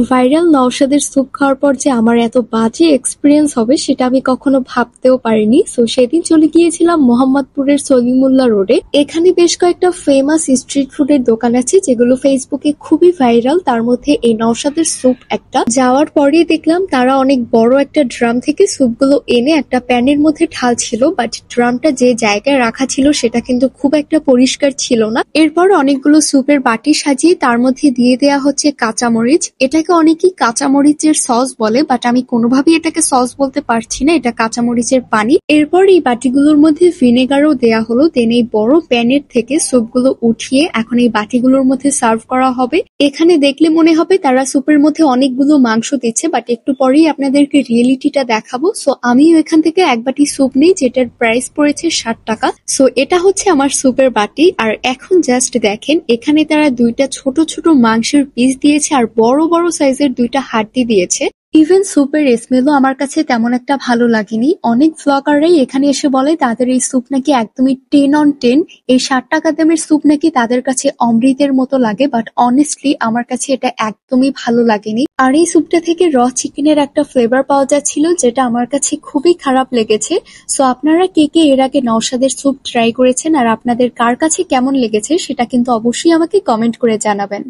Viral নওশাদের soup খাওয়ার পর যে আমার এত বাজে এক্সপেরিয়েন্স হবে সেটা আমি কখনো ভাবতেও পারিনি। সো সেদিন চলে গিয়েছিলাম মোহাম্মদপুরের সলিমুল্লাহ রোডে। এখানে বেশ কয়েকটা ফেমাস স্ট্রিট ফুডের দোকান আছে যেগুলো ফেসবুকে খুবই ভাইরাল, তার মধ্যে এই নওশাদের স্যুপ একটা। যাওয়ার পরেই দেখলাম তারা অনেক বড় একটা ড্রাম থেকে স্যুপগুলো এনে একটা প্যানের মধ্যে ঢালছিল, বাট ড্রামটা যে জায়গায় রাখা ছিল সেটা কিন্তু খুব একটা পরিষ্কার ছিল না। এরপর অনেকগুলো স্যুপের বাটি সাজিয়ে তার মধ্যে দিয়ে দেয়া হচ্ছে কাঁচামরিচ। এটাকে অনেকেই কাঁচামরিচের সস বলে, বাট আমি কোনোভাবেই এটাকে সস বলতে পারছি না, এটা কাঁচামরিচের পানি। এরপর এই বাটিগুলোর মধ্যে ভিনেগারও দেয়া হলো। দেন এই বড় প্যানের থেকে স্যুপগুলো উঠিয়ে এখন এই বাটিগুলোর মধ্যে সার্ভ করা হবে। এখানে দেখলে মনে হবে তারা স্যুপের মধ্যে অনেকগুলো মাংস দিচ্ছে, বাট একটু পরেই আপনাদেরকে রিয়েলিটিটা দেখাবো। সো আমিও এখান থেকে এক বাটি স্যুপ নিই, যেটার প্রাইস পড়েছে 60 টাকা। সো এটা হচ্ছে আমার স্যুপের বাটি। আর এখন জাস্ট দেখেন, এখানে তারা দুইটা ছোট ছোট মাংসের পিস দিয়েছে আর বড় বড় সাইজের দুইটা হাড্ডি দিয়েছে। ইভেন স্যুপের স্মেলও আমার কাছে তেমন একটা ভালো লাগেনি। অনেক ভ্লগাররাই এখানে এসে বলে তাদের এই স্যুপ নাকি একদমই 10/10। এই 60 টাকা দামের স্যুপ নাকি তাদের কাছে অমৃতের মতো লাগে, বাট অনেস্টলি আমার কাছে এটা একদমই ভালো লাগেনি। আর এই স্যুপটা থেকে র চিকেনের একটা ফ্লেভার পাওয়া যাচ্ছিল, যেটা আমার কাছে খুবই খারাপ লেগেছে। সো আপনারা কে কে এর আগে নওশাদের স্যুপ ট্রাই করেছেন আর আপনাদের কার কাছে কেমন লেগেছে সেটা কিন্তু অবশ্যই আমাকে কমেন্ট করে জানাবেন।